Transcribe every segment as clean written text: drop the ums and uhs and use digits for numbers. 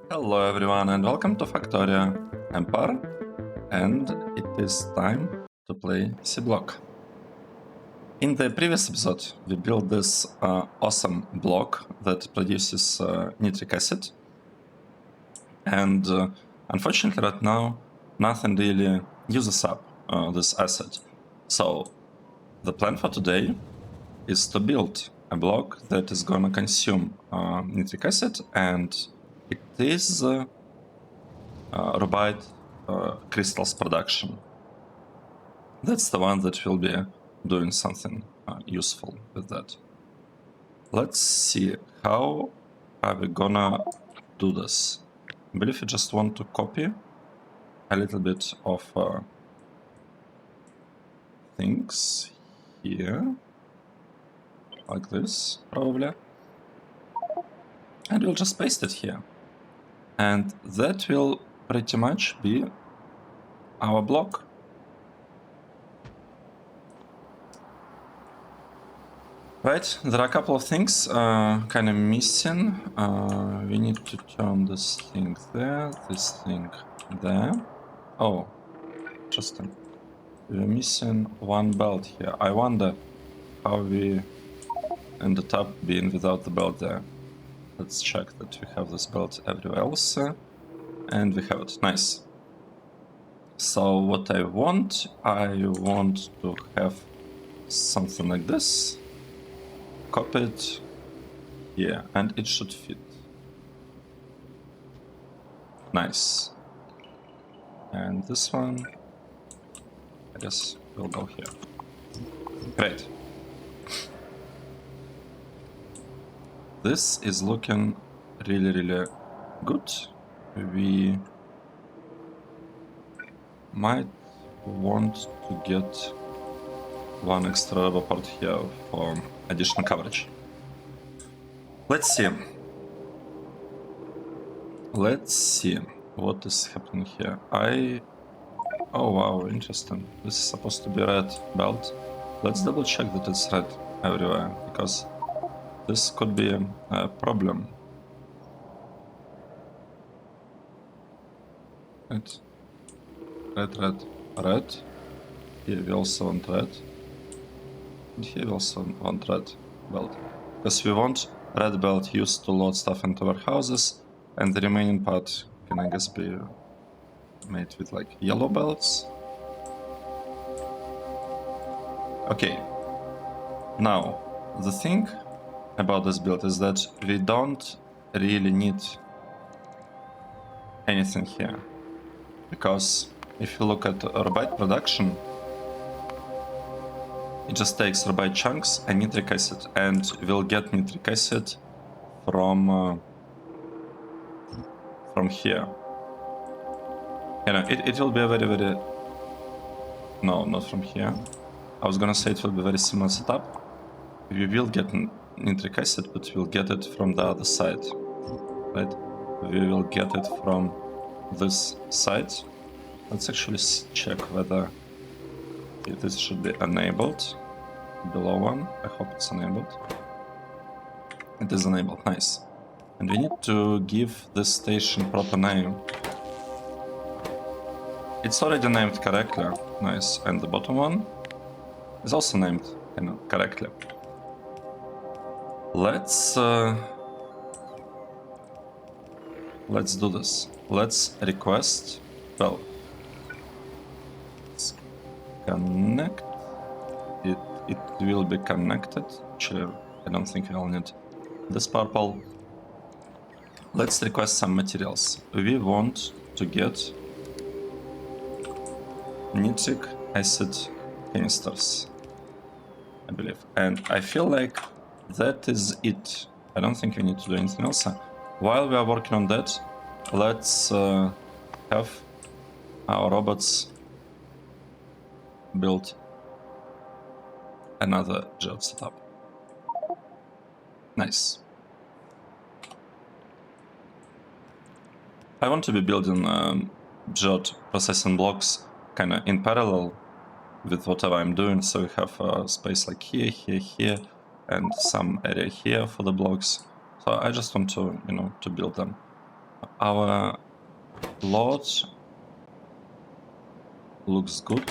Hello everyone and welcome to Factorio. I'm Par and it is time to play Seablock. In the previous episode we built this awesome block that produces nitric acid, and unfortunately right now nothing really uses up this acid. So the plan for today is to build a block that is gonna consume nitric acid, and it is RUBYTE crystals production. That's the one that will be doing something useful with that. Let's see, how are we gonna do this? I believe we just want to copy a little bit of things here, like this, probably. And we'll just paste it here. And that will pretty much be our block. Right, there are a couple of things kind of missing. We need to turn this thing there, this thing there. Oh, interesting. We're missing one belt here. I wonder how we ended up being without the belt there. Let's check that we have this belt everywhere else. And we have it. Nice. So what I want to have something like this. Copy it here, and it should fit. Nice. And this one, I guess, will go here. Great. This is looking really, really good. We might want to get one extra rubber part here for additional coverage. Let's see. Let's see what is happening here. Oh wow, interesting. This is supposed to be red belt. Let's double check that it's red everywhere, because this could be a problem. Right. Red, red, red. Here we also want red. And here we also want red belt. Because we want red belt used to load stuff into warehouses, and the remaining part can, I guess, be made with like yellow belts. Okay. Now, the thing about this build is that we don't really need anything here. Because if you look at RUBYTE production, it just takes RUBYTE chunks and nitric acid, and we'll get nitric acid from here. You know, it will be a very, very... No, not from here. I was gonna say it will be a very similar setup. We will get nitric acid, but we'll get it from the other side, right? We will get it from this side. Let's actually check whether this should be enabled. Below one, I hope it's enabled. It is enabled, nice. And we need to give this station proper name. It's already named correctly, nice. And the bottom one is also named, you know, correctly. Let's do this. Let's request, well, let's connect. It will be connected. Actually, I don't think we'll need this purple. Let's request some materials. We want to get nitric acid canisters, I believe. And I feel like that is it. I don't think we need to do anything else. While we are working on that, let's have our robots build another geode setup. Nice. I want to be building geode processing blocks kind of in parallel with whatever I'm doing, so we have space like here, here, here, and some area here for the blocks. So I just want to, you know, to build them. Our load looks good.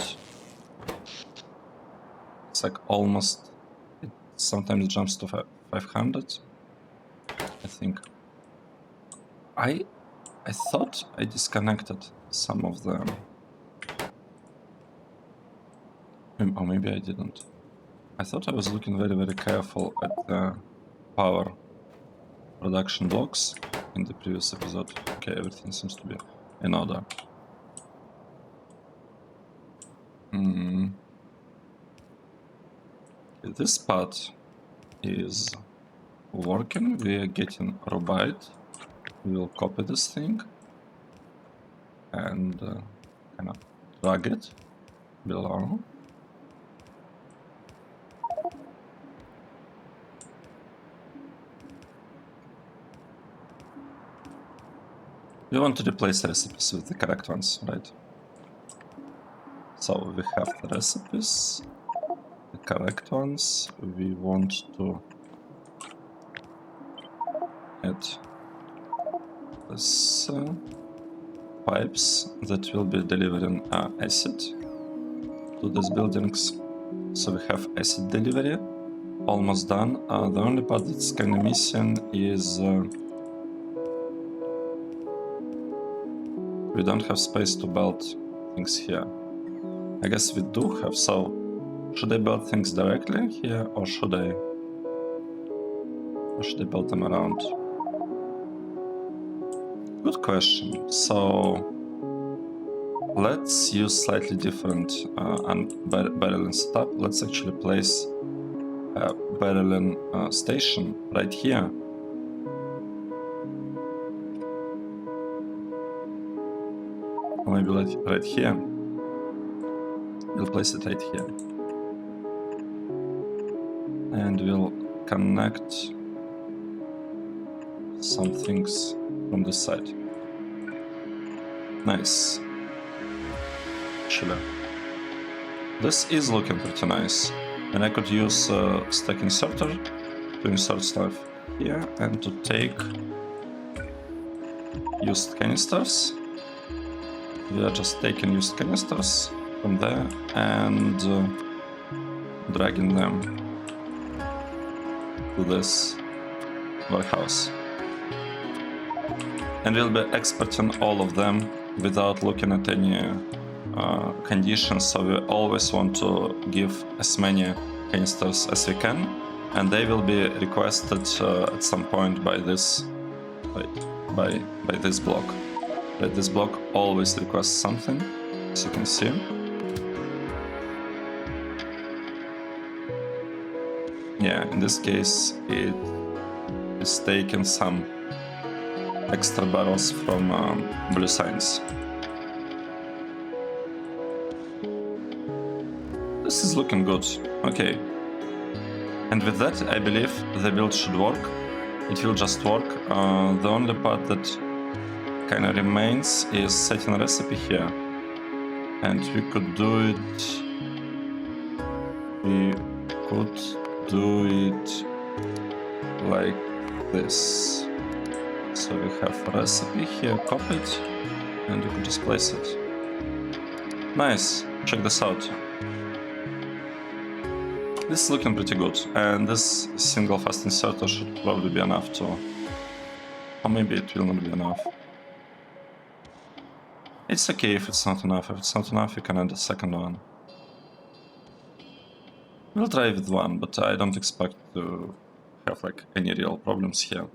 It's like almost, it sometimes jumps to 500. I think I thought I disconnected some of them. Or maybe I didn't. I thought I was looking very, very careful at the power production blocks in the previous episode. Okay, everything seems to be in order. This part is working. We are getting RUBYTE. We will copy this thing and kind of drag it below. We want to replace recipes with the correct ones, right? So we have the recipes, the correct ones. We want to add this pipes that will be delivering acid to these buildings. So we have acid delivery almost done. The only part that's kind of missing is we don't have space to build things here. I guess we do have, so should I build things directly here or should I build them around? Good question. So let's use slightly different barreling setup. Let's actually place a barreling station right here. Or maybe right here. We'll place it right here. And we'll connect some things from this side. Nice. Chiller. This is looking pretty nice. And I could use stack inserter to insert stuff here and to take used canisters. We are just taking used canisters from there and dragging them to this warehouse. And we'll be exporting all of them without looking at any conditions, so we always want to give as many canisters as we can, and they will be requested at some point by this, by this block. Right, this block always requests something, as you can see. Yeah, in this case it is taking some extra barrels from blue signs. This is looking good. Okay. And with that, I believe the build should work. It will just work. The only part that kind of remains is setting a recipe here. And we could do it... We could do it like this. So we have a recipe here copied, and we could just place it. Nice. Check this out. This is looking pretty good, and this single fast inserter should probably be enough to... Or maybe it will not be enough. It's okay if it's not enough. If it's not enough, you can add a second one. We'll try with one, but I don't expect to have like any real problems here.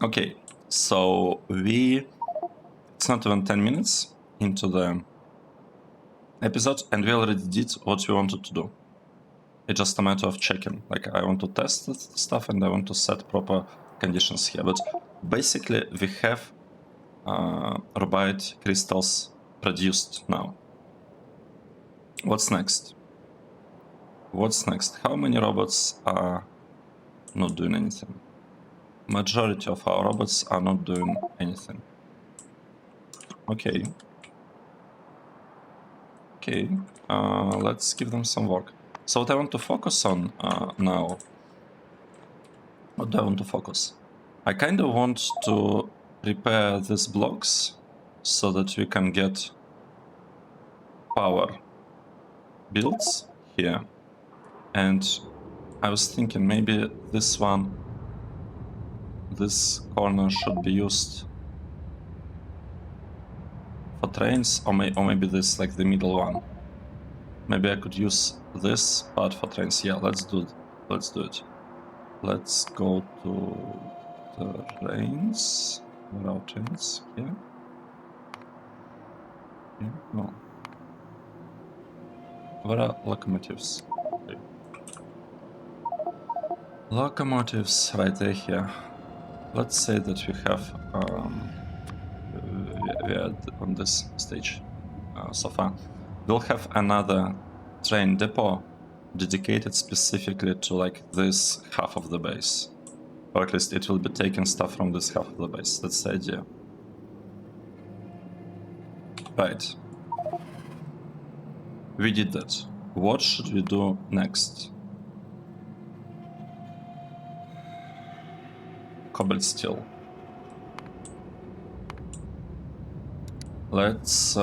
Okay, so it's not even 10 minutes into the episode, and we already did what we wanted to do. It's just a matter of checking. Like, I want to test stuff and I want to set proper conditions here. But basically, we have RUBYTE crystals produced now. What's next? What's next? How many robots are not doing anything? Majority of our robots are not doing anything. Okay. Okay. Let's give them some work. So what I want to focus on now, what do I want to focus? I kind of want to prepare these blocks so that we can get power builds here. And I was thinking maybe this corner should be used for trains, or maybe this, like the middle one. Maybe I could use this part for trains. Yeah, let's do it. Let's go to trains. Where are trains? Here? Here? No. Where are locomotives? Okay. Locomotives, right there here. Let's say that we have we are on this stage so far. We'll have another train depot dedicated specifically to like this half of the base. Or at least it will be taking stuff from this half of the base. That's the idea. Right. We did that. What should we do next? Cobalt steel. Let's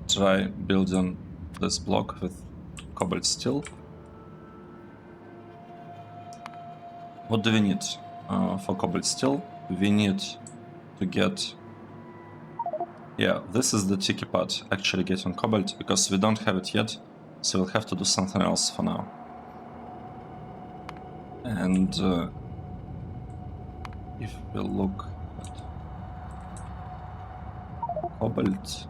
try building this block with cobalt steel. What do we need for cobalt steel? We need to get... Yeah, this is the tricky part, actually getting cobalt, because we don't have it yet, so we'll have to do something else for now. And if we look at cobalt,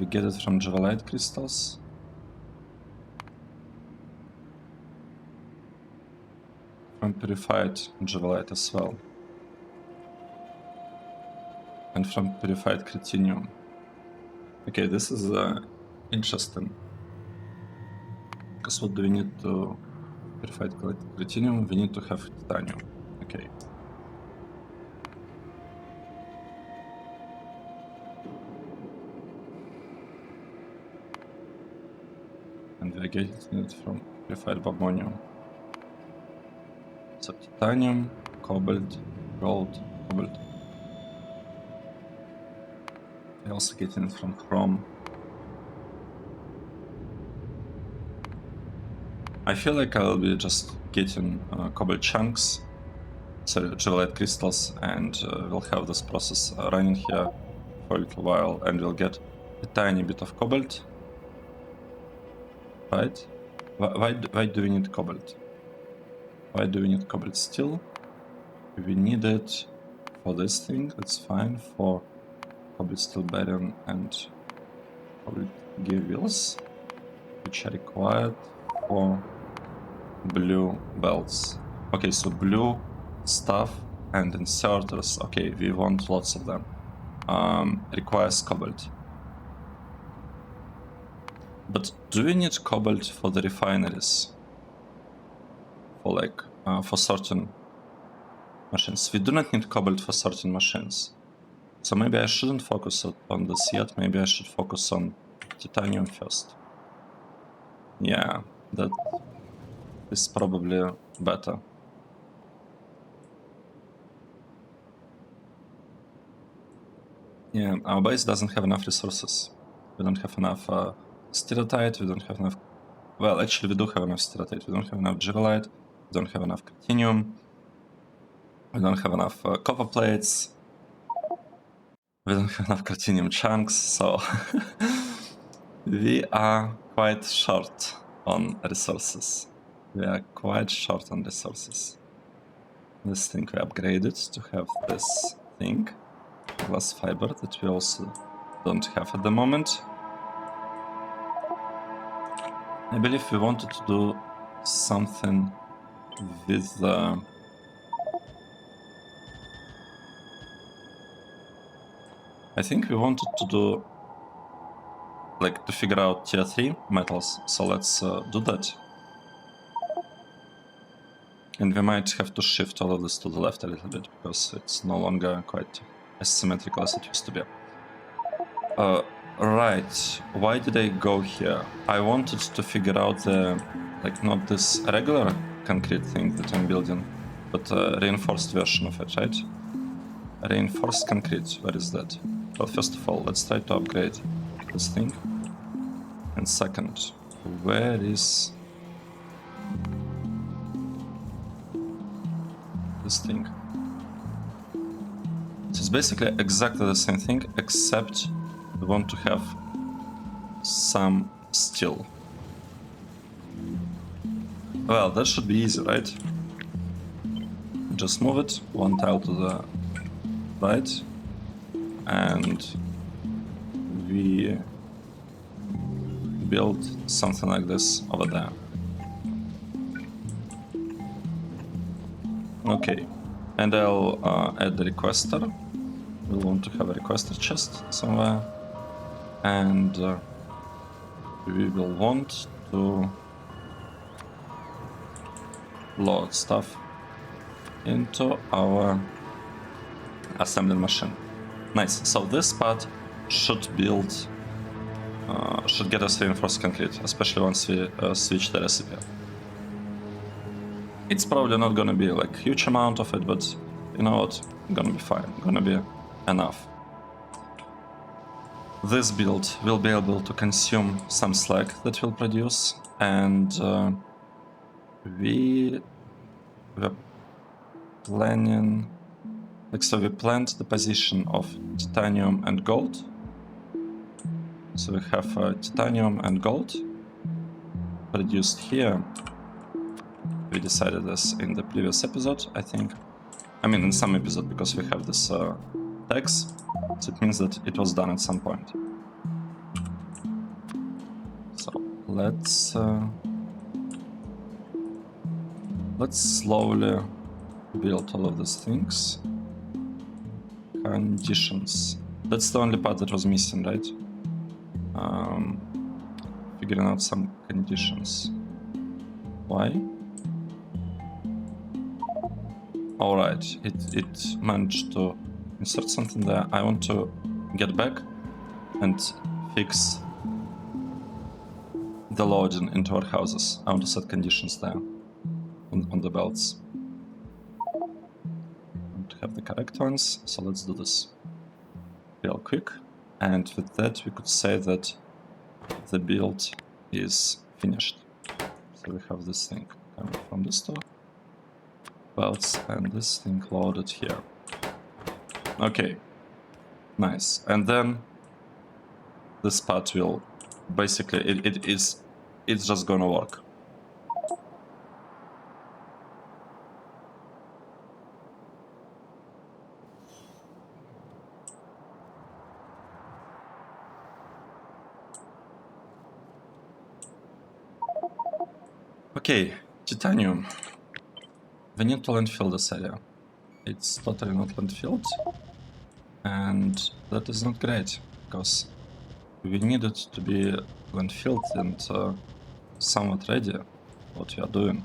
we get it from Jewelite crystals. From purified Jewelite as well. And from purified Critinium. Okay, this is interesting. Because what do we need to purified Critinium? We need to have Titanium. Okay. And we are getting it from purified Barbonium. So Titanium, Cobalt, Gold, Cobalt. I also getting it from Chrome. I feel like I'll be just getting Cobalt chunks, sorry, Jewelite crystals, and we'll have this process running here for a little while, and we'll get a tiny bit of Cobalt. Right? Why do we need Cobalt? Why do we need Cobalt steel? We need it for this thing, that's fine, for Cobalt steel barium and Cobalt gear wheels, which are required for blue belts. Okay, so blue stuff and inserters, okay, we want lots of them. Requires Cobalt. But do we need Cobalt for the refineries? For like, for certain machines? We do not need Cobalt for certain machines. So maybe I shouldn't focus on this yet, maybe I should focus on Titanium first. Yeah, that is probably better. Yeah, our base doesn't have enough resources. We don't have enough stereotype, we don't have enough... Well, actually we do have enough stereotype, we don't have enough Jewelite, we don't have enough Critinium, we don't have enough copper plates, we don't have enough Critinium chunks, so we are quite short on resources. We are quite short on resources. This thing we upgraded to have this thing, glass fiber, that we also don't have at the moment. I believe we wanted to do something with I think we wanted to do, like, to figure out tier 3 metals, so let's do that. And we might have to shift all of this to the left a little bit, because it's no longer quite as symmetrical as it used to be. Right. Why did I go here? I wanted to figure out the, like, not this regular concrete thing that I'm building, but a reinforced version of it, right? Reinforced concrete, where is that? Well, first of all, let's try to upgrade this thing. And second, where is this thing? So it's basically exactly the same thing, except we want to have some steel. Well, that should be easy, right? Just move it one tile to the right, and we build something like this over there. Okay, and I'll add the requester. We'll want to have a requester chest somewhere, and we will want to load stuff into our assembly machine. Nice. So this part should build, should get us reinforced concrete, especially once we switch the recipe. It's probably not gonna be like huge amount of it, but you know what? Gonna be fine. Gonna be enough. This build will be able to consume some slag that we'll produce, and we were planning, like, so we planned the position of titanium and gold. So we have titanium and gold produced here. We decided this in the previous episode, I think. I mean, in some episode, because we have this tags, so it means that it was done at some point. So let's slowly build all of these things. Conditions. That's the only part that was missing, right? Figuring out some conditions. Why? Alright, it managed to insert something there. I want to get back and fix the loading into our houses. I want to set conditions there on the belts. I want to have the correct ones, so let's do this real quick. And with that, we could say that the build is finished. So we have this thing coming from the store. Belts and this thing loaded here. Okay, nice. And then this part will basically it's just gonna work. Okay, titanium. We need to landfill this area. It's totally not landfilled, and that is not great, because we need it to be landfilled and somewhat ready what we are doing.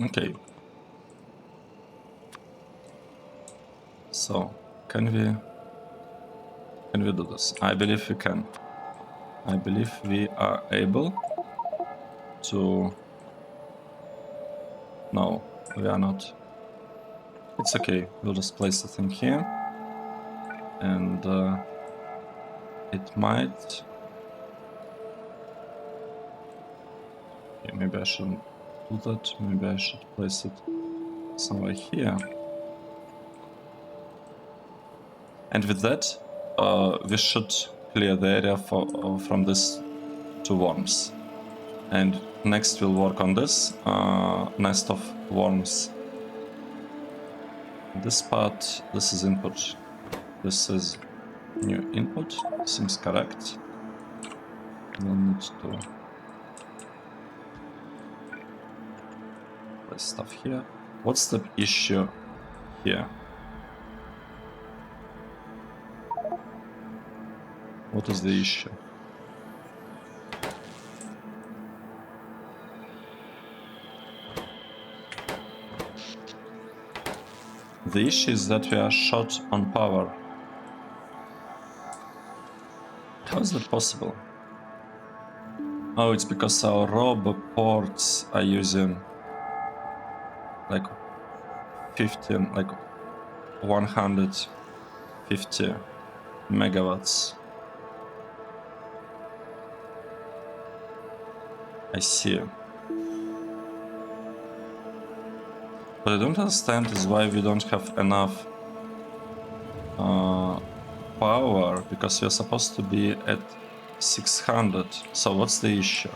Okay. So, can we do this? I believe we can. I believe we are able to... No, we are not. It's okay, we'll just place the thing here. And it might... Okay, maybe I shouldn't do that. Maybe I should place it somewhere here. And with that, we should clear the area from this to worms. And next we'll work on this nest of worms. This part, this is input. This is new input. Seems correct. We'll need to place stuff here. What's the issue here? What is the issue? The issue is that we are short on power. How is that possible? Oh, it's because our robo ports are using like 150 megawatts. I see. What I don't understand is why we don't have enough power, because we're supposed to be at 600. So what's the issue?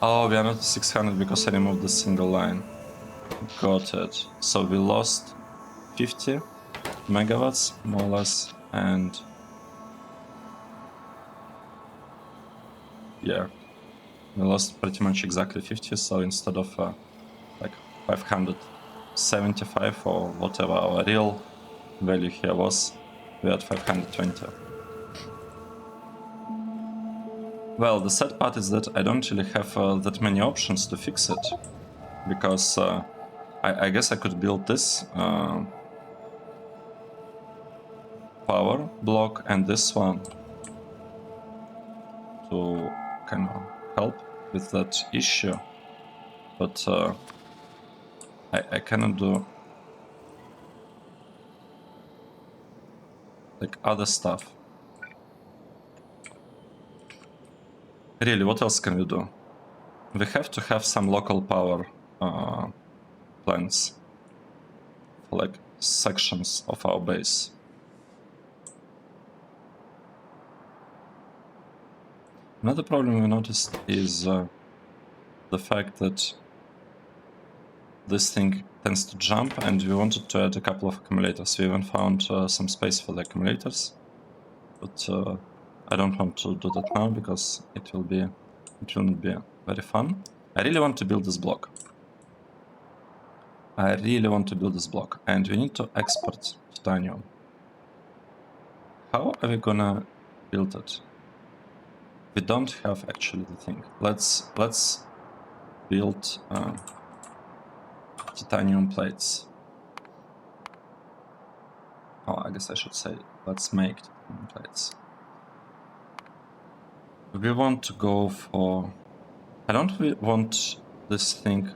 Oh, we are not at 600 because I removed the single line. Got it. So we lost 50 megawatts, more or less, and yeah, we lost pretty much exactly 50. So instead of like 575 or whatever our real value here was, we're at 520. Well, the sad part is that I don't really have that many options to fix it, because I guess I could build this power block and this one to kind of help with that issue, but I cannot do like other stuff. Really, what else can we do? We have to have some local power plants for like sections of our base. Another problem we noticed is the fact that this thing tends to jump, and we wanted to add a couple of accumulators. We even found some space for the accumulators, but I don't want to do that now because it will not be very fun. I really want to build this block. And we need to export titanium. How are we gonna build it? We don't have actually the thing. Let's build titanium plates. Oh, I guess I should say let's make titanium plates. We want to go for... I don't want this thing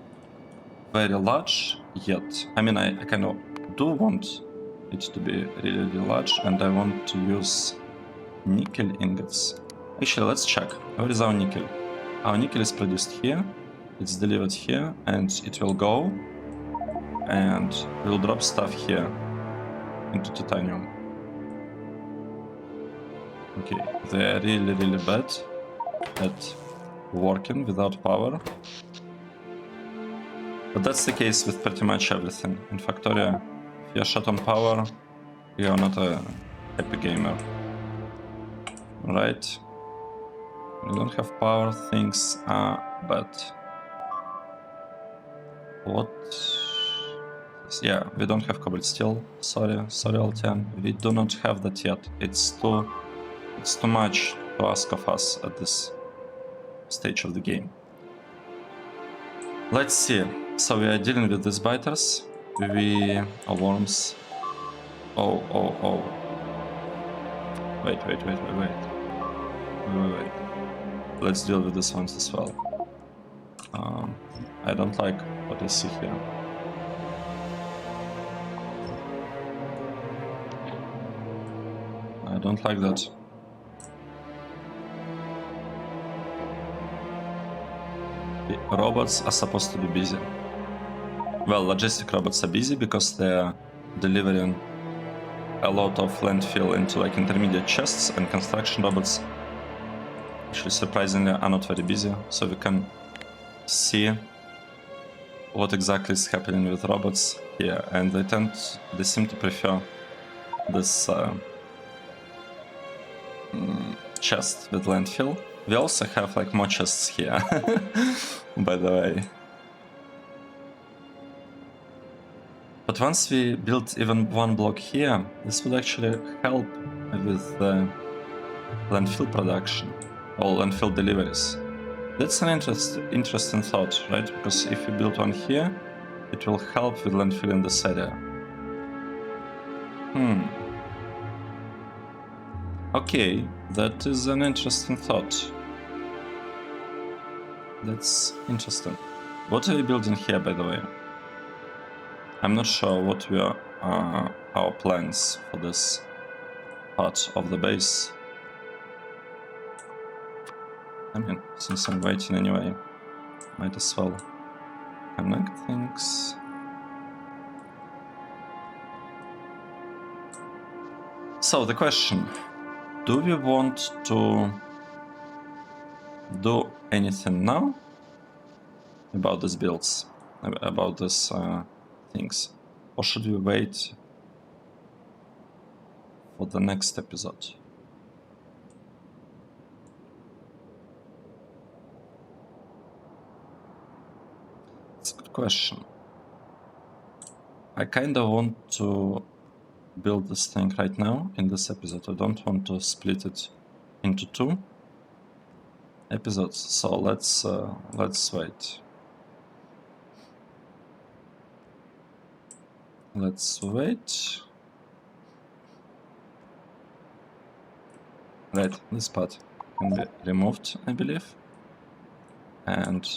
very large yet. I mean, I kind of do want it to be really, really large, and I want to use nickel ingots. Actually, let's check. Where is our nickel? Our nickel is produced here, it's delivered here, and it will go, and we'll drop stuff here into titanium. Okay, they are really, really bad at working without power. But that's the case with pretty much everything. In Factorio, if you're short on power, you're not a happy gamer. Right? When you don't have power, things are bad. What? Yeah, we don't have cobalt steel. Sorry, L10. We do not have that yet. It's too much to ask of us at this stage of the game. Let's see. So we are dealing with these biters. Worms. Oh. Wait. Let's deal with these ones as well. I don't like what I see here. I don't like that. The robots are supposed to be busy. Well, logistic robots are busy because they're delivering a lot of landfill into like intermediate chests, and construction robots actually surprisingly are not very busy, so we can see what exactly is happening with robots here, and they seem to prefer this chest with landfill. We also have like more chests here, by the way. But once we build even one block here, this would actually help with the landfill production or landfill deliveries. That's an interesting thought, right? Because if we build one here, It will help with landfill in this area. Okay, that is an interesting thought. That's interesting. What are we building here, by the way? I'm not sure what were our plans for this part of the base. I mean, since I'm waiting anyway, might as well connect things. So the question, do we want to do anything now about these builds, about these things, or should we wait for the next episode? It's a good question. I kind of want to build this thing right now in this episode. I don't want to split it into 2 episodes, so let's wait. Let's wait. Right, this part can be removed, I believe, and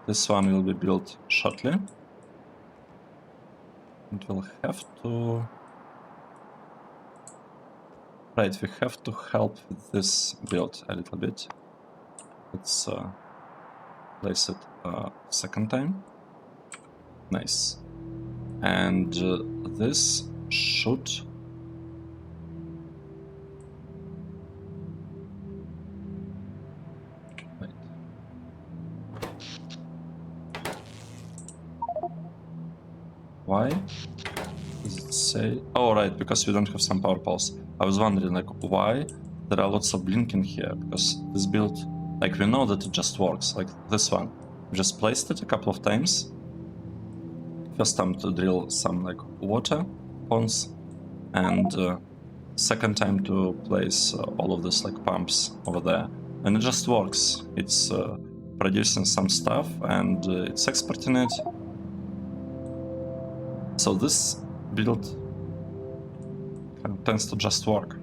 this one will be built shortly. It will have to... Right, we have to help with this build a little bit. Let's place it second time. Nice. And this should... Wait. Why does it say... Oh, right, because we don't have some power poles. I was wondering, like, why there are lots of blinking here, because this build, like, we know that it just works, like this one. We just placed it a couple of times. First time to drill some, like, water ponds, and second time to place all of this, like, pumps over there. And it just works. It's producing some stuff, and it's exporting it. So this build kind of tends to just work.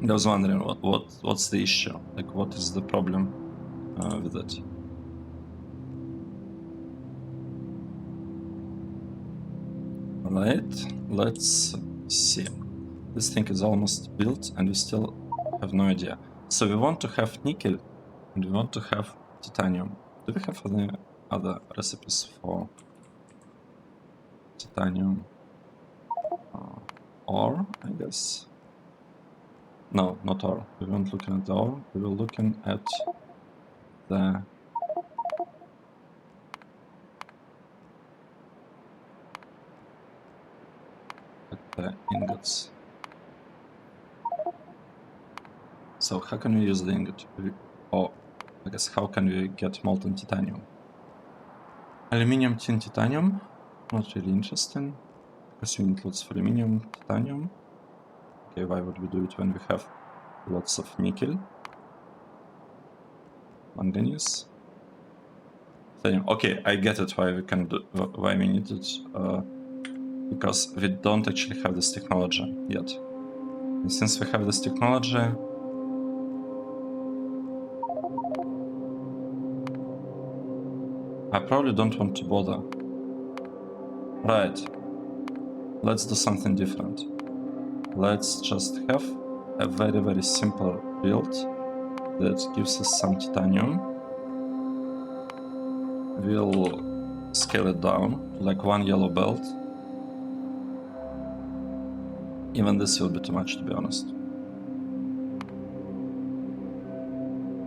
I was wondering what's the issue, like what is the problem with it. Alright, let's see. This thing is almost built and we still have no idea. So we want to have nickel and we want to have titanium. Do we have any other recipes for titanium? Ore, I guess. No, not ore. We weren't looking at the ore. We were looking at the ingots. So how can we use the ingot? Or I guess how can we get molten titanium? Aluminium, tin, titanium. Not really interesting. Because we need lots of aluminium, titanium. Okay, why would we do it when we have lots of nickel? Manganese. Titanium. Okay, I get it why we can do, why we need it. Because we don't actually have this technology yet. And since we have this technology, I probably don't want to bother. Right. Let's do something different. Let's just have a very, very simple build that gives us some titanium. We'll scale it down to like 1 yellow belt. Even this will be too much, to be honest.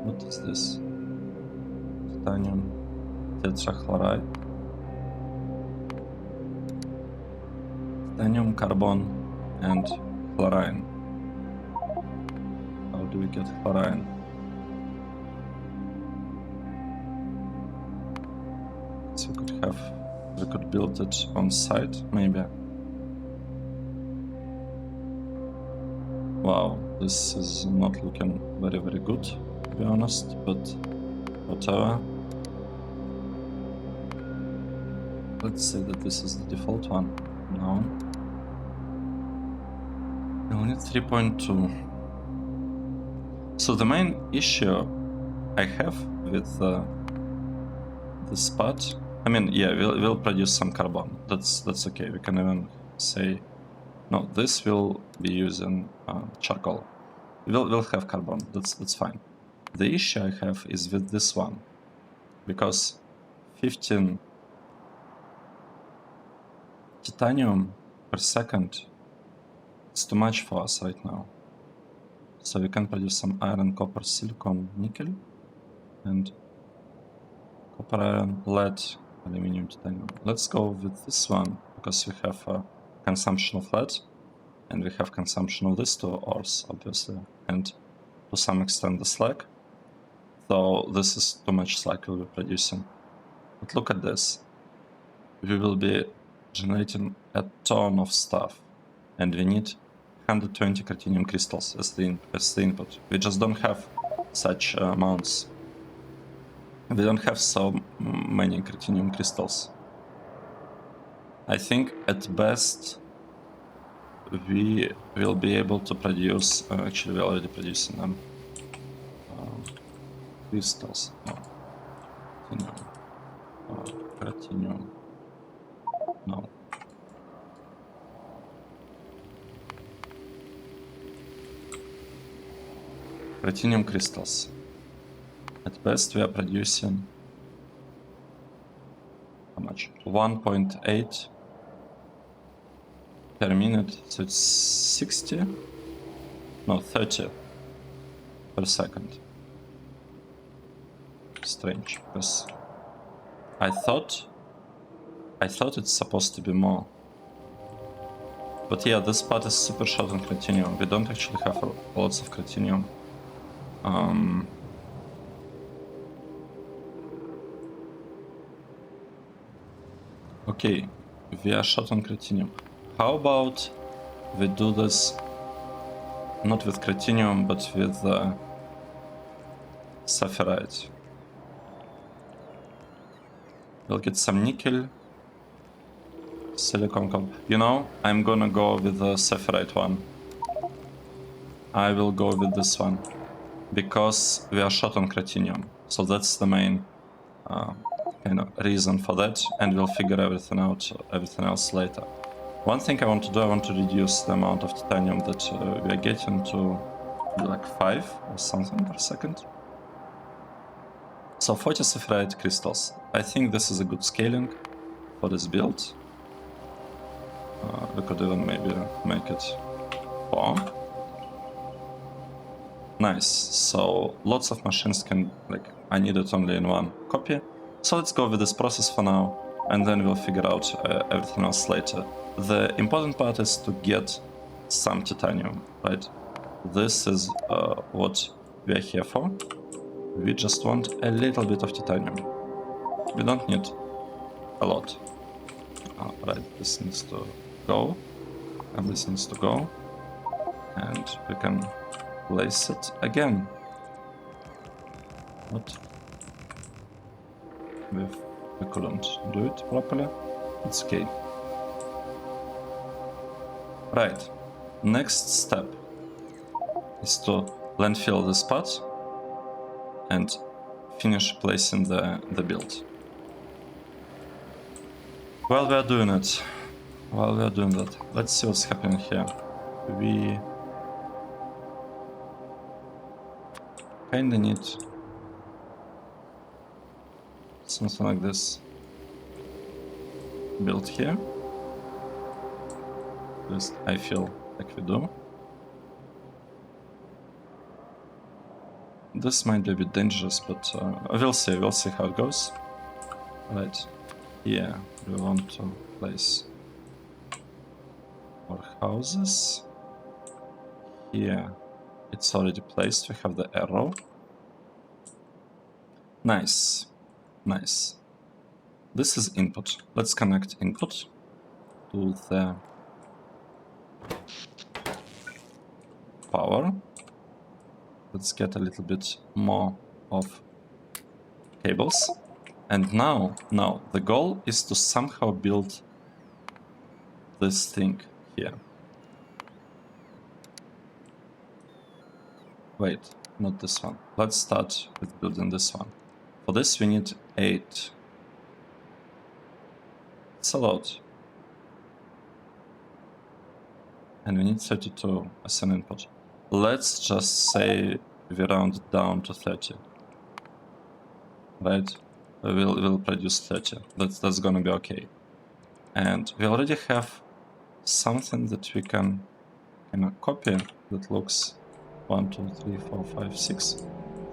What is this? Titanium tetrachloride. Titanium, carbon, and chlorine. How do we get chlorine? So we could build it on site, maybe. Wow, this is not looking very, very good, to be honest, but whatever. let's say that this is the default one. No. We'll need 3.2. So the main issue I have with this part, I mean, yeah, we'll produce some carbon. That's okay. We can even say, no, this will be using charcoal. We'll have carbon. That's fine. The issue I have is with this one, because 15 titanium per second is too much for us right now. So we can produce some iron, copper, silicon, nickel, and copper, iron, lead, aluminium, titanium. Let's go with this one, because we have a consumption of lead, and we have consumption of these two ores, obviously, and to some extent the slag. So this is too much slag we'll be producing. But look at this. We will be generating a ton of stuff, and we need 120 critinium crystals as the input. We just don't have such amounts. We don't have so many critinium crystals. I think at best we will be able to produce, actually we're already producing them, crystals, no, critinium, no. Critinium crystals. At best we are producing, how much? 1.8 per minute, so it's 60? No, 30 per second. Strange, because I thought it's supposed to be more. But yeah, this part is super short on critinium. We don't actually have lots of critinium. Okay, we are short on critinium. How about we do this not with critinium, but with sapphirite? We'll get some nickel, silicon copper. You know, I'm gonna go with the sapphirite one. I will go with this one, because we are short on critinium. So that's the main kind of reason for that, and we'll figure everything else later. One thing I want to do, I want to reduce the amount of titanium that we are getting to like 5 or something per second. So 40 sapphirite crystals. I think this is a good scaling for this build. We could even maybe make it 4. Nice. So lots of machines can, like, I need it only in one copy. So let's go with this process for now, and then we'll figure out everything else later. The important part is to get some titanium, right? This is what we are here for. We just want a little bit of titanium. We don't need a lot. Right, this needs to go, and this needs to go, and we can place it again. What? We couldn't do it properly. It's okay. Right. Next step is to landfill this part and finish placing the build. While we are doing it, let's see what's happening here. We kinda need something like this built here. At least I feel like we do. This might be a bit dangerous, but we'll see how it goes. Right, here we want to place our houses. Here it's already placed, we have the arrow. Nice, nice. This is input. Let's connect input to the power. Let's get a little bit more of cables. And now the goal is to somehow build this thing here. Wait, not this one. Let's start with building this one. For this we need 8. It's a lot. And we need 32 as an input. Let's just say we round it down to 30. Right? We'll produce 30. That's gonna be okay. And we already have something that we can kind of copy that looks 1, 2, 3, 4, 5, 6.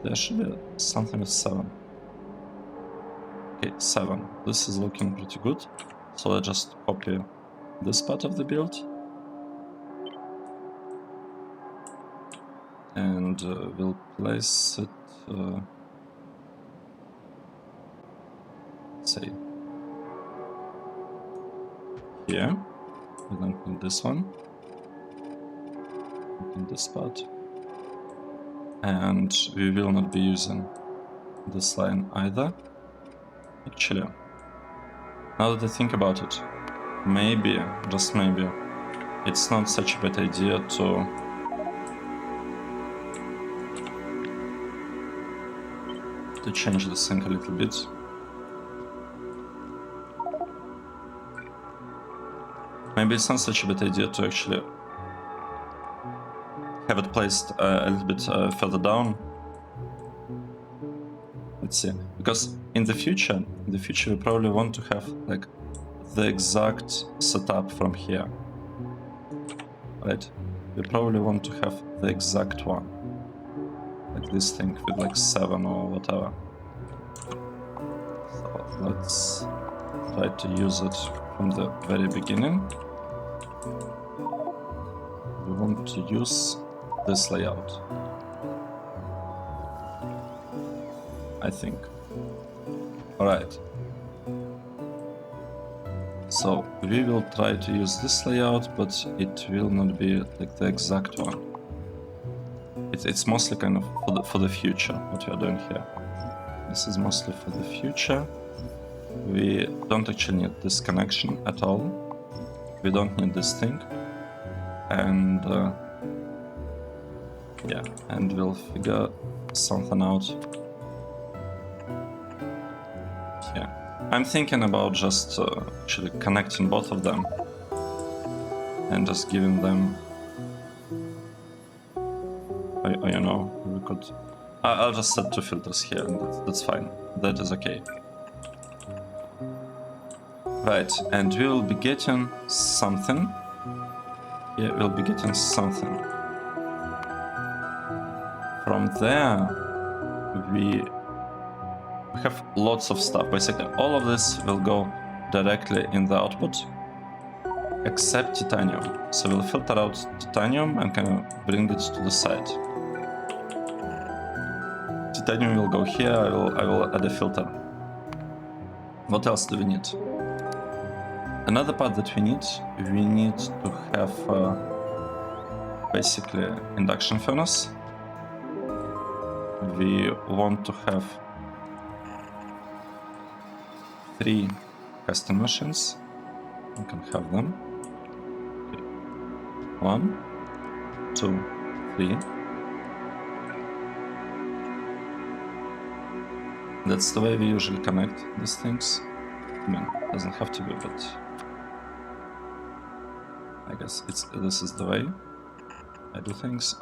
There should be something with 7. Okay, 7. This is looking pretty good. So I just copy this part of the build. And we'll place it, say, here. We don't need this one. We need this part. And we will not be using this line either. Actually, now that I think about it, maybe, just maybe, it's not such a bad idea to change this thing a little bit. Maybe it's not such a bad idea to actually have it placed a little bit further down. Let's see, because in the future we probably want to have like the exact setup from here, right? We probably want to have the exact one, like this thing with like 7 or whatever. So let's try to use it from the very beginning. We want to use this layout, I think. Alright. So we will try to use this layout, but it will not be like the exact one. It's mostly kind of for the future, what we are doing here. This is mostly for the future. We don't actually need this connection at all. We don't need this thing. And yeah, and we'll figure something out. Yeah, I'm thinking about just actually connecting both of them and just giving them, you know, we could. I'll just set 2 filters here, and that's fine. That is okay. Right, and we will be getting something. Yeah, we'll be getting something. From there, we have lots of stuff. Basically, all of this will go directly in the output, except titanium. So we'll filter out titanium and kind of bring it to the side. Titanium will go here. I will add a filter. What else do we need? Another part that we need to have basically induction furnace. We want to have 3 custom machines. We can have them. Okay. 1, 2, 3. That's the way we usually connect these things. I mean, it doesn't have to be, but I guess this is the way I do things.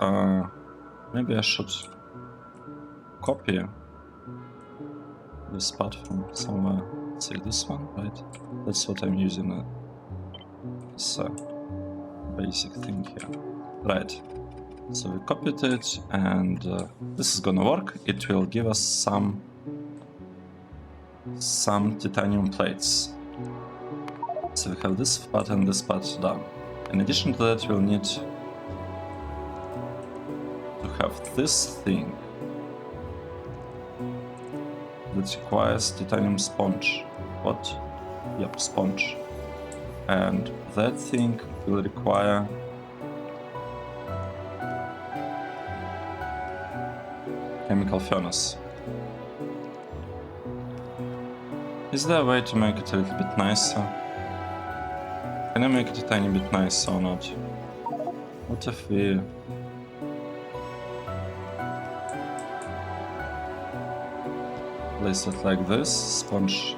Maybe I should copy this part from somewhere. Let's say this one, right? That's what I'm using. This basic thing here, right? So we copied it, and this is gonna work. It will give us some titanium plates. So we have this part and this part done. In addition to that, we'll need to have this thing that requires titanium sponge. What? Yep, sponge. And that thing will require chemical furnace. Is there a way to make it a little bit nicer? Can I make it a tiny bit nicer or not? What if we... place it like this, sponge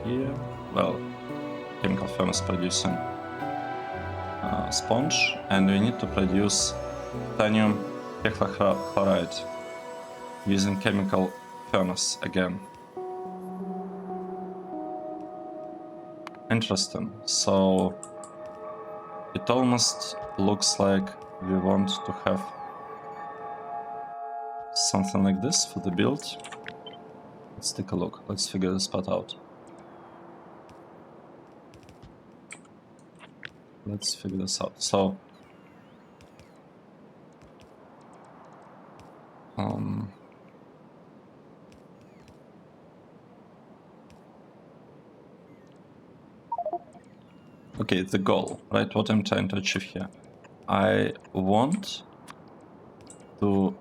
here, well, chemical furnace producing sponge, and we need to produce titanium hexachloride using chemical furnace again. Interesting. So it almost looks like we want to have something like this for the build. Let's take a look. Let's figure this part out. Let's figure this out. So okay, the goal, right? What I'm trying to achieve here. I want to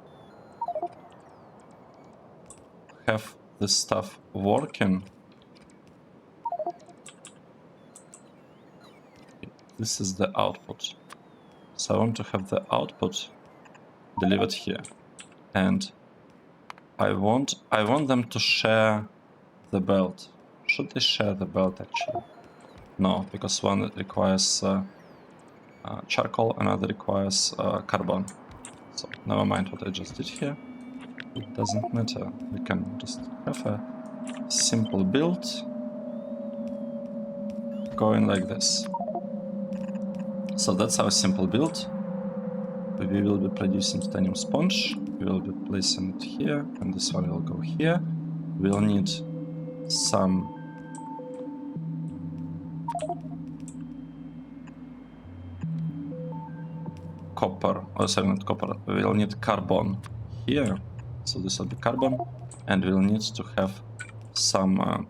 have this stuff working. This is the output. So I want to have the output delivered here. And I want them to share the belt. Should they share the belt actually? No, because one requires charcoal, another requires carbon. So never mind what I just did here. It doesn't matter. We can just have a simple build going like this. So that's our simple build. We will be producing titanium sponge. We will be placing it here, and this one will go here. We'll need some copper, or sorry, not copper. We'll need carbon here. So this will be carbon, and we'll need to have some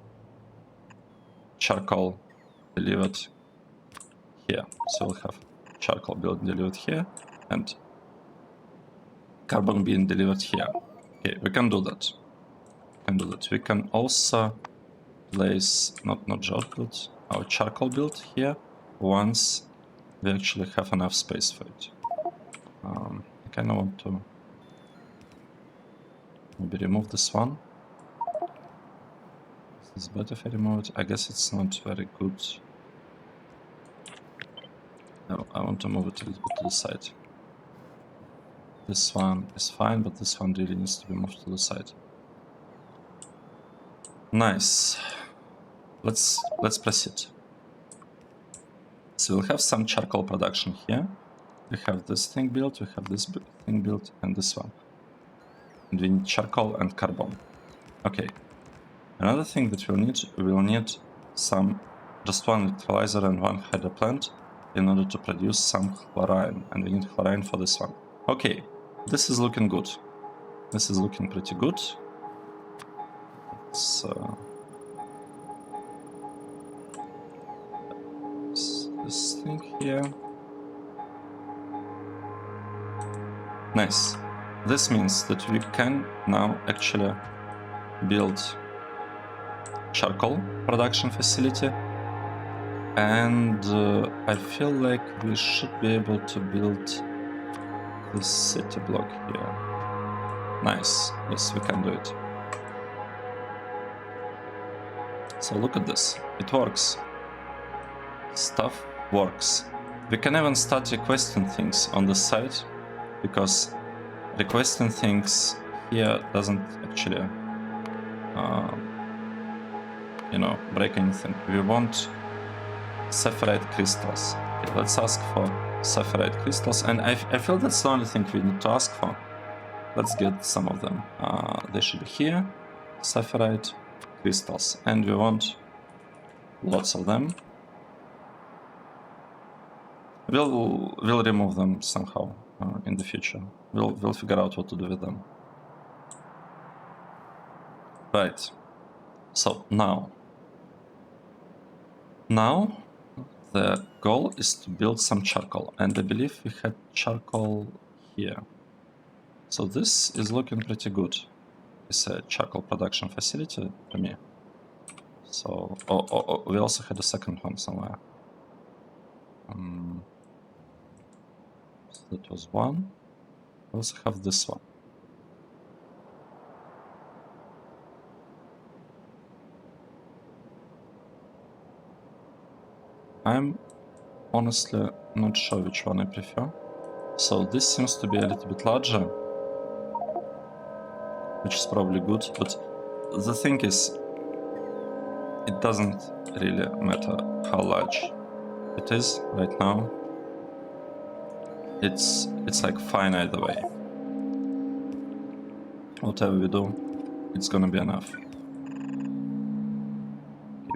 charcoal delivered here. So we'll have charcoal being delivered here, and carbon being delivered here. Okay, we can do that. We can also place not build, our charcoal build here once we actually have enough space for it. I kind of want to maybe remove this one. Is this better if I remove it? I guess it's not very good. No, I want to move it a little bit to the side. This one is fine, but this one really needs to be moved to the side. Nice. Let's proceed. So we'll have some charcoal production here. We have this thing built, we have this thing built, and this one. And we need charcoal and carbon. Okay. Another thing that we'll need some, just one electrolyzer and one hydro plant in order to produce some chlorine. And we need chlorine for this one. Okay, this is looking good. This is looking pretty good. So this thing here. Nice. This means that we can now actually build charcoal production facility, and I feel like we should be able to build this city block here. Nice. Yes, we can do it. So look at this. It works. Stuff works. We can even start requesting things on the site, because requesting things here doesn't actually break anything. We want sapphirite crystals. Okay, let's ask for sapphirite crystals, and I feel that's the only thing we need to ask for. Let's get some of them. They should be here. Sapphirite crystals, and we want lots of them. We'll remove them somehow in the future. We'll figure out what to do with them. Right. So now the goal is to build some charcoal, and I believe we had charcoal here. So this is looking pretty good. It's a charcoal production facility for me. So, we also had a second one somewhere. So that was one. We also have this one. I'm honestly not sure which one I prefer. So this seems to be a little bit larger, which is probably good, but the thing is, it doesn't really matter how large it is right now. It's like fine either way. Whatever we do, it's gonna be enough. Okay,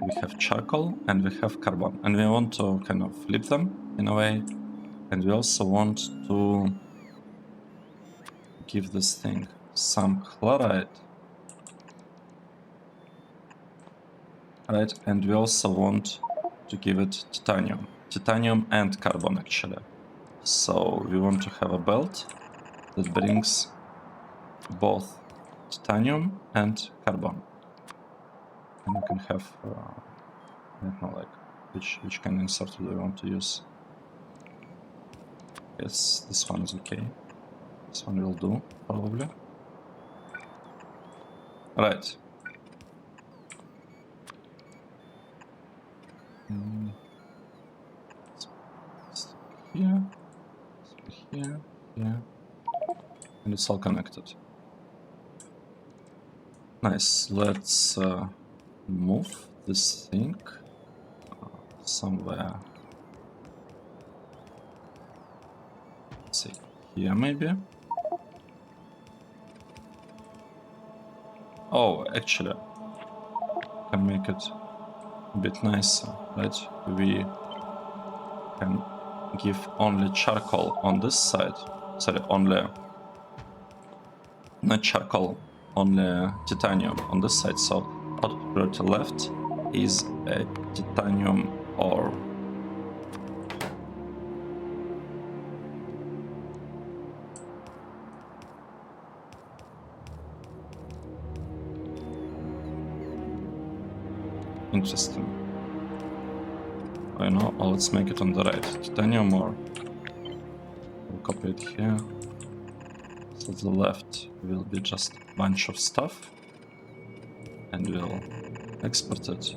we have charcoal and we have carbon, and we want to kind of flip them in a way, and we also want to give this thing some chloride. Right, and we also want to give it titanium and carbon actually. So we want to have a belt that brings both titanium and carbon. And you can have, I don't know, like which kind of insert do we want to use? Yes, this one is okay. This one will do, probably. Right. Here, here, here, and it's all connected. Nice. Let's move this thing somewhere. Let's see, here maybe. Oh, actually, can make it a bit nicer, right? We can give only charcoal on this side. Sorry, only not charcoal, only titanium on this side. So output priority left is a titanium ore. Interesting. I know. Oh, let's make it on the right. Titanium ore. We'll copy it here. So the left will be just a bunch of stuff, and we'll export it.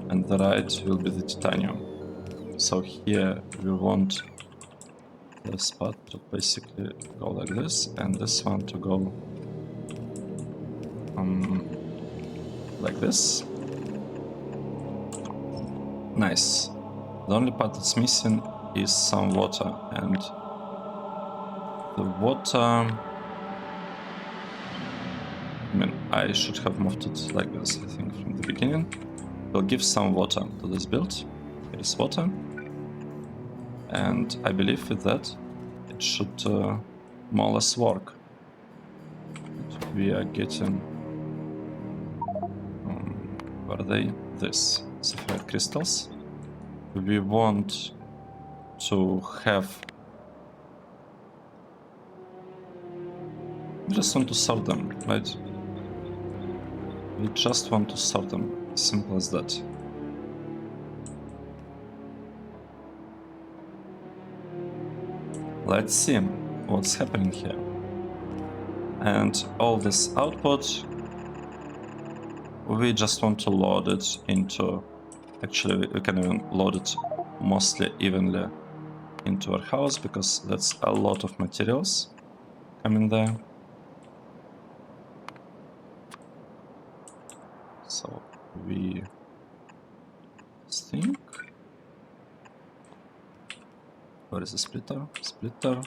And the right will be the titanium. So here we want this part to basically go like this, and this one to go like this. Nice. The only part that's missing is some water, and the water, I mean, I should have moved it like this, I think, from the beginning. We'll give some water to this build. Here is water, and I believe with that it should more or less work. We are getting what are they? This sapphire crystals. We want to have, we just want to sort them, right? We just want to sort them, simple as that. Let's see what's happening here. And all this output, we just want to load it into, actually we can even load it mostly evenly into our house, because that's a lot of materials coming there. So we think, where is the splitter? Splitter.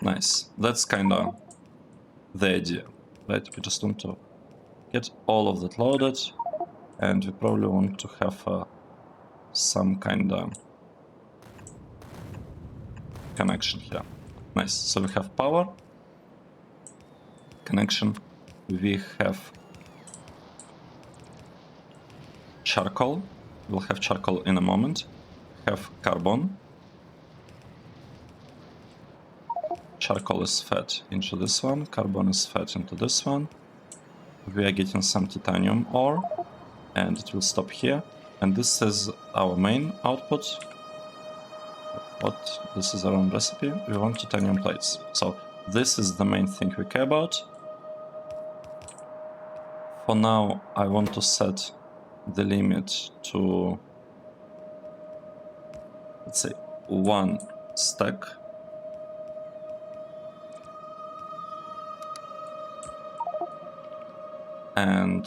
Nice. That's kind of the idea, right? We just want to get all of that loaded, and we probably want to have some kind of connection here. Nice. So we have power connection. We have charcoal. We'll have charcoal in a moment. Have carbon. charcoal is fed into this one, carbon is fed into this one. We are getting some titanium ore, and it will stop here. And this is our main output. What? This is our own recipe. We want titanium plates. So this is the main thing we care about. For now, I want to set the limit to, let's say, 1 stack. And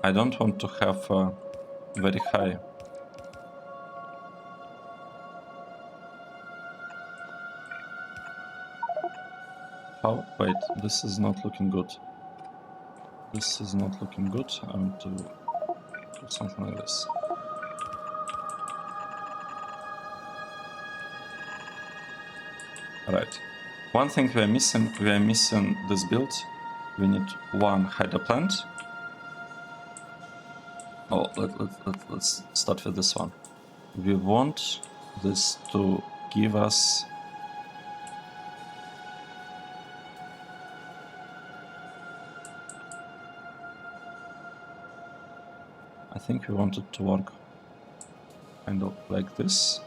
I don't want to have a very high. How? Wait, this is not looking good. This is not looking good. I want to do something like this. Right. One thing we are missing this build. We need 1 hydro plant. Oh, let's start with this one. We want this to give us I think we want it to work kind of like this.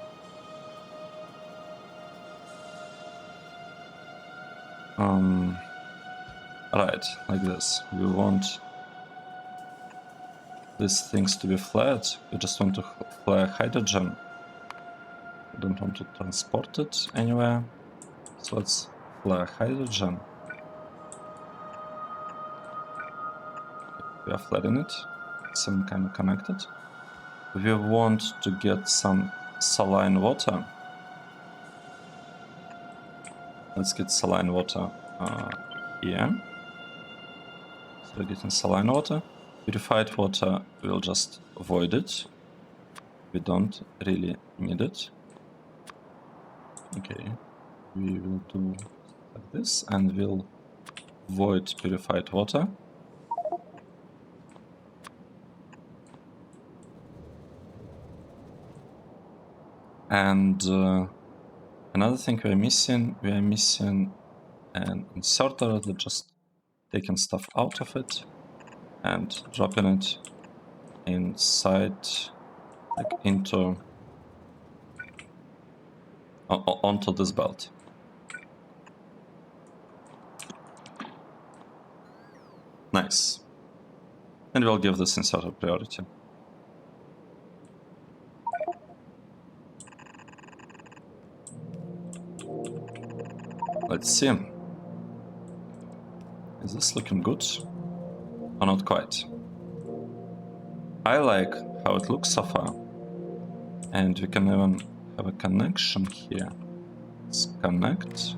Right, like this. We want these things to be flat. We just want to flare hydrogen. We don't want to transport it anywhere. So let's flare hydrogen. We are flaring it. Some kind of connected. We want to get some saline water. Let's get saline water here. So we're getting saline water. Purified water, we'll just avoid it. We don't really need it. Okay, we will do like this and we'll void purified water. And another thing we are missing an inserter that just taking stuff out of it and dropping it inside, like into onto this belt. Nice. And we'll give this inserter priority. Let's see. Is this looking good? Or not quite? I like how it looks so far. And we can even have a connection here. Let's connect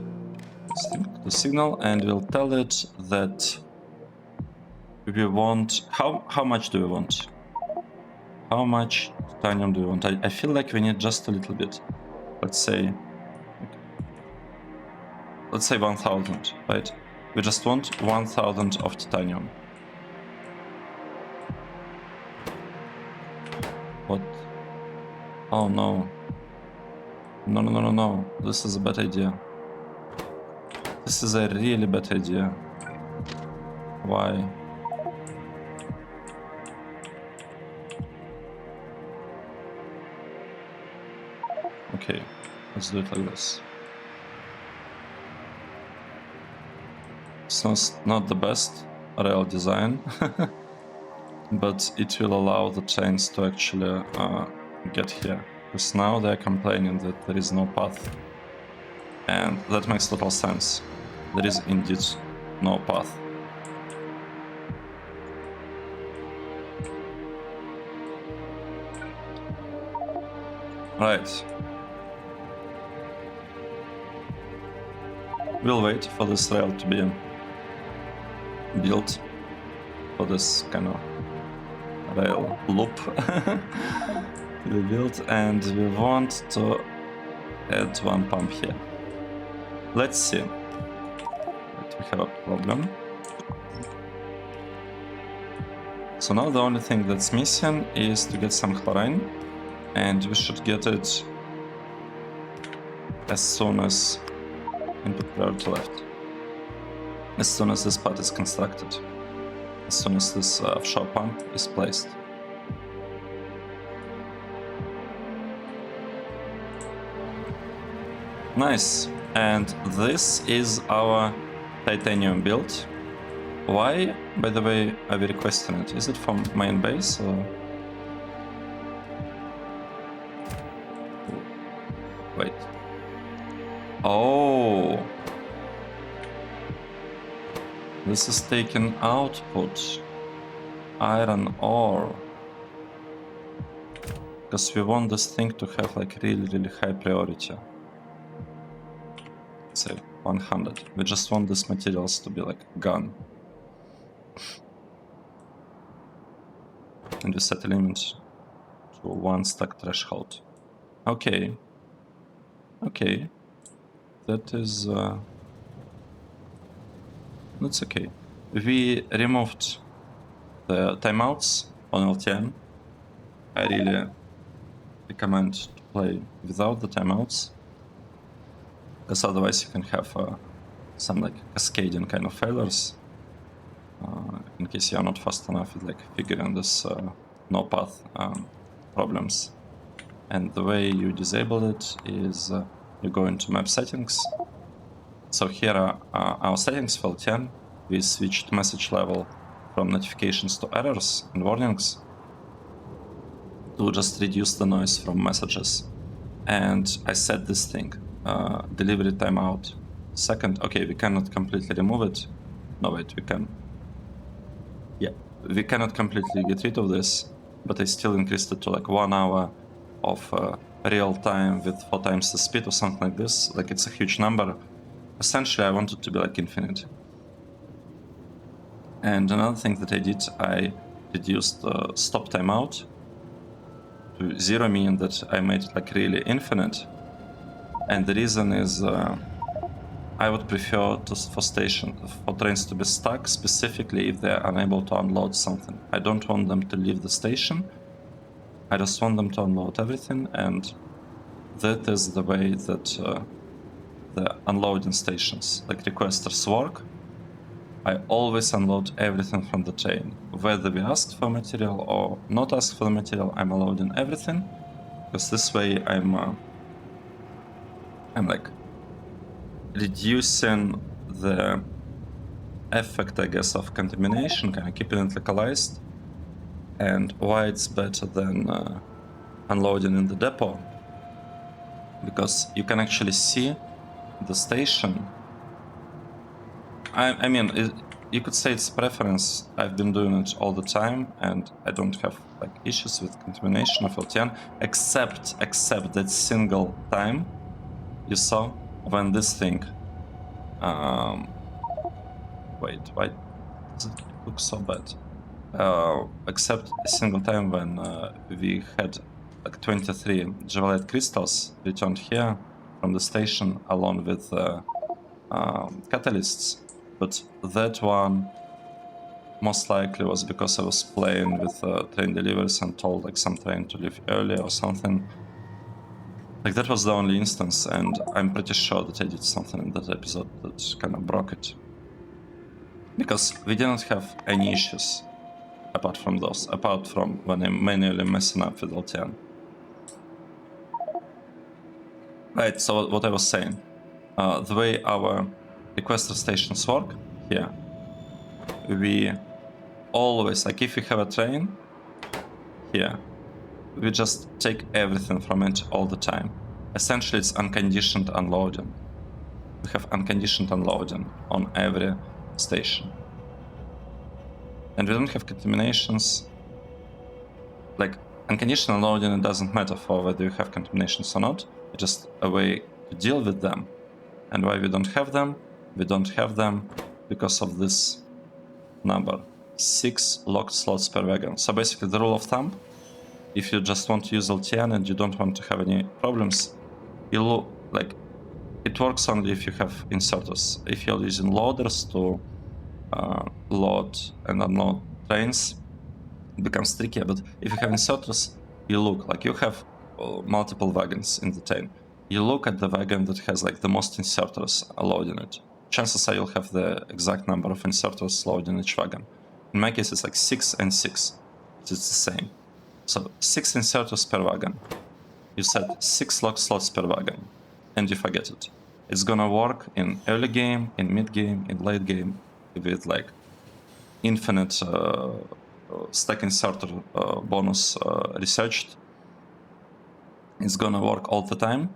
the signal and we'll tell it that we want... How much do we want? How much titanium do we want? I feel like we need just a little bit. Let's say 1000, right? We just want 1000 of titanium. What? Oh no. No. This is a bad idea. This is a really bad idea. Why? Okay, let's do it like this. It's not the best rail design, but it will allow the chains to actually get here. Because now they're complaining that there is no path. And that makes total sense. There is indeed no path. Right. We'll wait for this rail to be built, for this kind of rail loop to be built, and we want to add 1 pump here. Let's see. Right, we have a problem. So now the only thing that's missing is to get some chlorine, and we should get it as soon as Input priority left. As soon as this part is constructed, as soon as this offshore pump is placed. Nice. And this is our titanium build. Why, by the way, are we requesting it? Is it from main base or? Wait. Oh. This is taking output. Iron ore. Because we want this thing to have like really high priority. Say 100. We just want these materials to be like gone. And we set a limit to 1 stack threshold. Okay. Okay. That is... that's okay. We removed the timeouts on LTN. I really recommend to play without the timeouts, because otherwise you can have some like cascading kind of failures in case you are not fast enough with like figuring this no path problems. And the way you disable it is you go into map settings. So here are our settings for LTN. We switched message level from notifications to errors and warnings to just reduce the noise from messages. And I set this thing, delivery timeout. Second, okay, we cannot completely remove it. No, wait, we can. Yeah, we cannot completely get rid of this, but I still increased it to like 1 hour of real time with 4 times the speed or something like this. Like, it's a huge number. Essentially, I want it to be like infinite. And another thing that I did, I reduced stop timeout to 0, meaning that I made it like really infinite. And the reason is I would prefer for trains to be stuck, specifically if they're unable to unload something. I don't want them to leave the station. I just want them to unload everything, and that is the way that the unloading stations, like requesters, work. I always unload everything from the train. Whether we ask for material or not ask for the material, I'm unloading everything, because this way I'm like reducing the effect, I guess, of contamination, kind of keeping it localized. And why it's better than unloading in the depot, because you can actually see the station. I mean, you could say it's preference. I've been doing it all the time, and I don't have like issues with contamination of LTN, except that single time you saw when this thing. Wait, why does it look so bad? Except a single time when we had like 23 javelite crystals returned here from the station along with catalysts. But that one most likely was because I was playing with train deliveries and told like some train to leave early or something. Like, that was the only instance, and I'm pretty sure that I did something in that episode that kind of broke it. Because we didn't have any issues apart from those, apart from when I'm manually messing up with LTN. Right, so what I was saying, the way our requester stations work here, we always, like if we have a train here, we just take everything from it all the time. Essentially, it's unconditioned unloading. We have unconditioned unloading on every station. And we don't have contaminations. Like, unconditional unloading, it doesn't matter for whether you have contaminations or not. It's just a way to deal with them. And why we don't have them? We don't have them because of this number. 6 locked slots per wagon. So basically, the rule of thumb, if you just want to use LTN and you don't want to have any problems, it works only if you have inserters. If you're using loaders to load and unload trains, it becomes trickier. But if you have inserters, you look like you have multiple wagons in the train. you look at the wagon that has like the most inserters allowed in it. Chances are you'll have the exact number of inserters loaded in each wagon. In my case, it's like 6 and 6. It's the same. So 6 inserters per wagon. You set 6 lock slots per wagon, and you forget it. It's gonna work in early game, in mid game, in late game, with like infinite stack inserter bonus researched. It's gonna work all the time.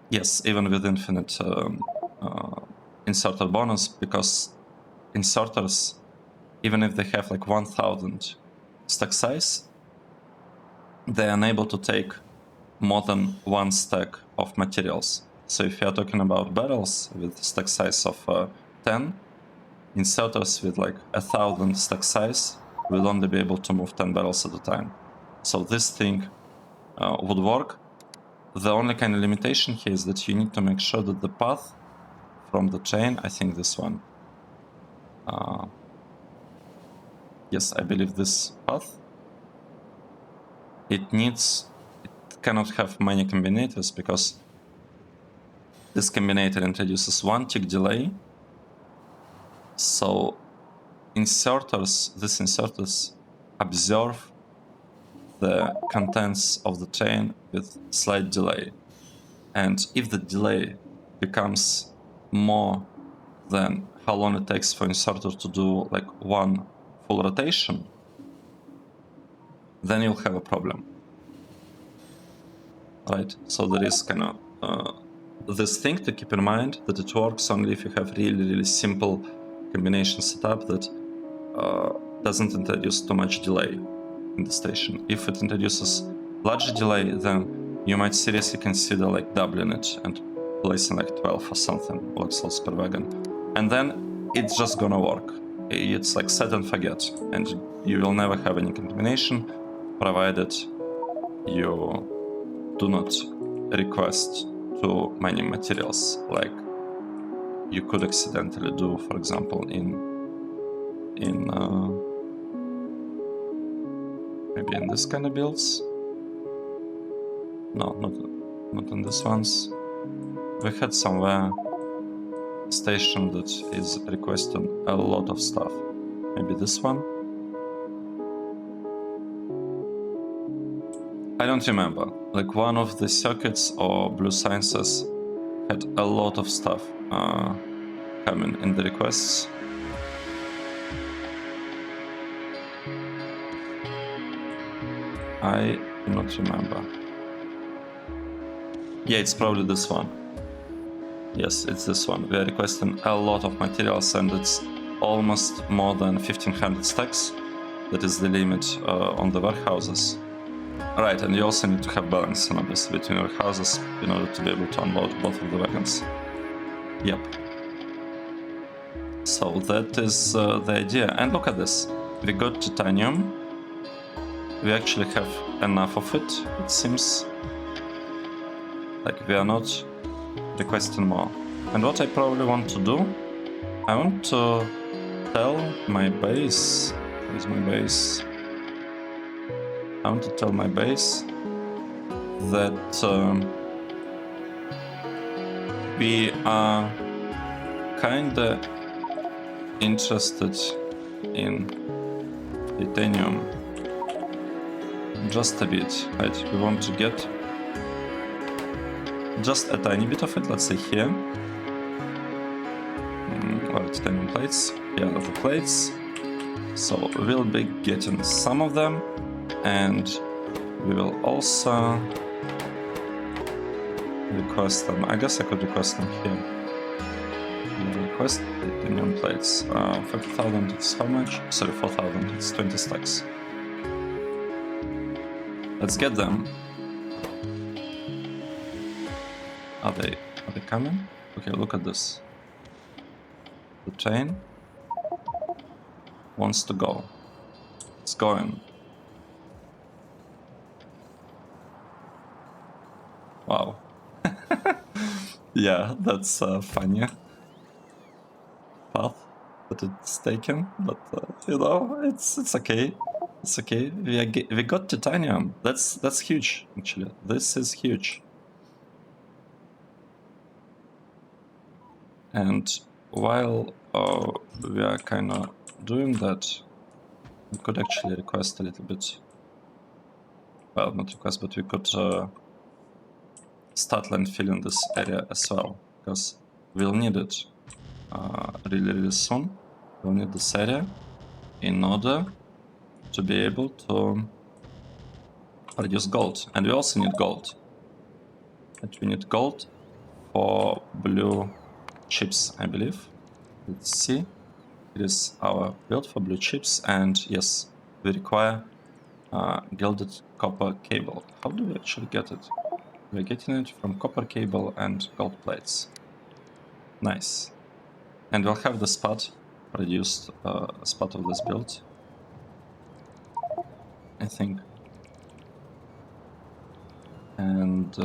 Yes, even with infinite inserter bonus, because inserters, even if they have like 1000 stack size, they're unable to take more than 1 stack of materials. So if you're talking about barrels with stack size of 10, inserters with like 1000 stack size will only be able to move 10 barrels at a time. So this thing would work. The only kind of limitation here is that you need to make sure that the path from the chain, I think this one, yes, I believe this path, it cannot have many combinators because this combinator introduces 1 tick delay. So these inserters observe the contents of the chain with slight delay. And if the delay becomes more than how long it takes for inserter to do like 1 full rotation, then you'll have a problem. Right? So there is kind of this thing to keep in mind, that it works only if you have really simple combination setup that doesn't introduce too much delay in the station. If it introduces large delay, then you might seriously consider like doubling it and placing like 12 or something lock slots per wagon. And then it's just gonna work. It's like set and forget, and you will never have any contamination, provided you do not request too many materials, like you could accidentally do, for example, maybe in this kind of builds. No, not in this ones. We had somewhere a station that is requesting a lot of stuff. Maybe this one. I don't remember. Like one of the circuits or blue sciences had a lot of stuff coming in the requests. I do not remember. Yeah, it's probably this one. Yes, it's this one. We are requesting a lot of materials, and it's almost more than 1500 stacks. That is the limit on the warehouses. Right, and you also need to have balance, obviously, between warehouses in order to be able to unload both of the wagons. Yep. So that is the idea. And look at this. We got titanium. We actually have enough of it, it seems. Like, we are not requesting more. And what I probably want to do, I want to tell my base. Where's my base? I want to tell my base that we are kinda interested in titanium just a bit, right? We want to get just a tiny bit of it, let's say here. Or titanium plates. Yeah, the plates. So we'll be getting some of them, and we will also request them. I guess I could request them here. We'll request titanium plates. 50,000 is how much? Sorry, 4,000. It's 20 stacks. Let's get them. Are they coming? Okay, look at this. The train wants to go. It's going. Wow. Yeah, that's funny path that it's taken, but you know, it's okay. It's okay. We got titanium. That's huge, actually. This is huge. And while we are kind of doing that, we could actually request a little bit. Well, not request, but we could start landfilling this area as well, because we'll need it really soon. We'll need this area in order to be able to produce gold. And we also need gold. And we need gold for blue chips, I believe. Let's see. It is our build for blue chips, and yes, we require gilded copper cable. How do we actually get it? We're getting it from copper cable and gold plates. Nice. And we'll have the spot produced as part of this build, I think. And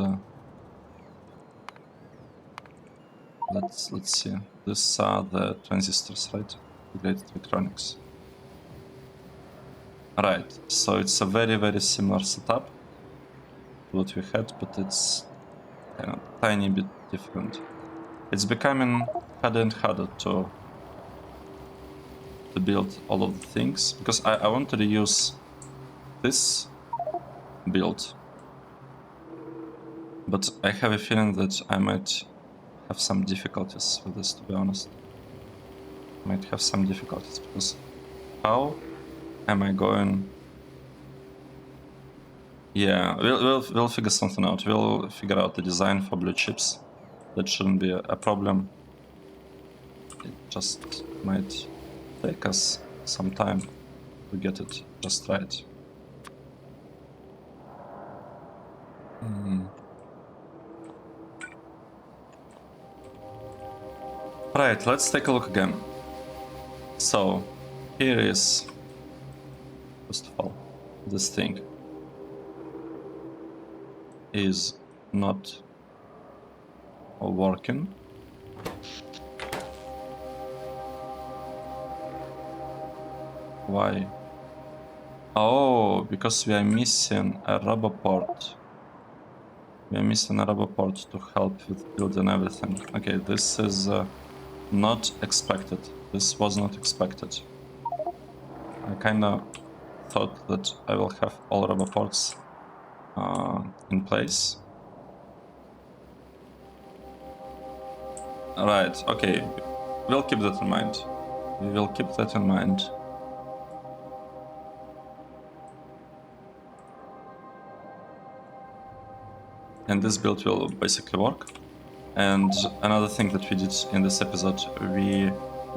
let's see. These are the transistors, right? Integrated electronics. Right. So it's a very similar setup to what we had, but it's kind of tiny bit different. It's becoming harder and harder to build all of the things, because I wanted to use this build, but I have a feeling that I might have some difficulties with this, to be honest. Might have some difficulties, because how am I going? Yeah, we'll figure something out. We'll figure out the design for blue chips. That shouldn't be a problem. It just might take us some time to get it just right. Right, let's take a look again. So, here is, first of all, this thing is not working. Why? Oh, because we are missing a rubber port. We are missing a rubber port to help with building everything. Okay, this is not expected. This was not expected. I kinda thought that I will have all rubber ports in place. Alright, okay. We'll keep that in mind. We will keep that in mind. And this build will basically work. And another thing that we did in this episode, we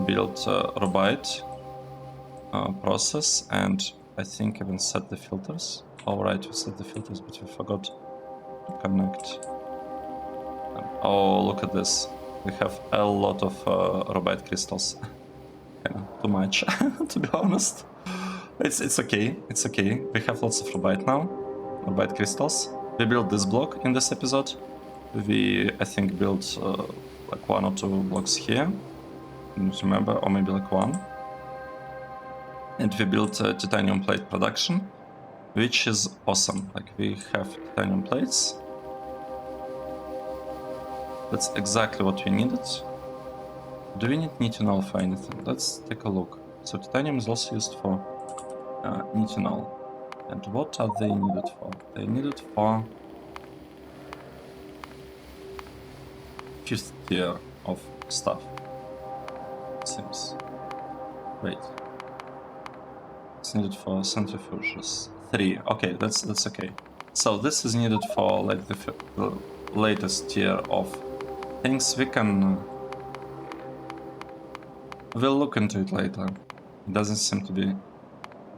built a RUBYTE process, and I think even set the filters. Alright, we set the filters, but we forgot to connect. Oh, look at this. We have a lot of RUBYTE crystals. Too much, to be honest. It's okay, it's okay. We have lots of RUBYTE now, RUBYTE crystals. We built this block in this episode. We, I think, built like 1 or 2 blocks here. I don't remember, or maybe like 1. And we built titanium plate production, which is awesome. Like, we have titanium plates. That's exactly what we needed. Do we need nitinol for anything? Let's take a look. So titanium is also used for nitinol. And what are they needed for? They needed for 5th tier of stuff, it seems. Wait. It's needed for centrifuges. 3. Okay, that's okay. So this is needed for like the latest tier of things. We can... we'll look into it later. It doesn't seem to be...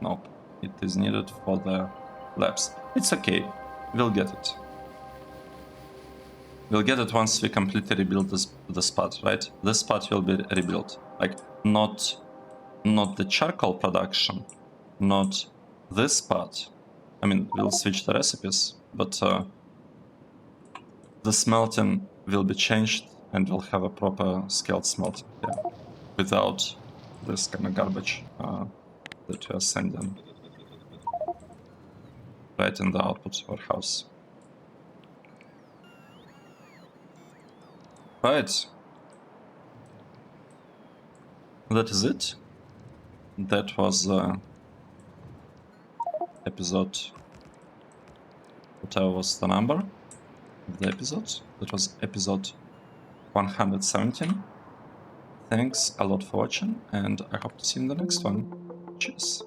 Nope. It is needed for the labs. It's okay. We'll get it. We'll get it once we completely rebuild the spot, right? This spot will be rebuilt. Like, not the charcoal production, not this spot. I mean, we'll switch the recipes, but the smelting will be changed, and we'll have a proper scaled smelting here, without this kind of garbage that we are sending right in the output warehouse. Right. that is it. That was episode, whatever was the number of the episode. That was episode 117. Thanks a lot for watching, and I hope to see you in the next one. Cheers.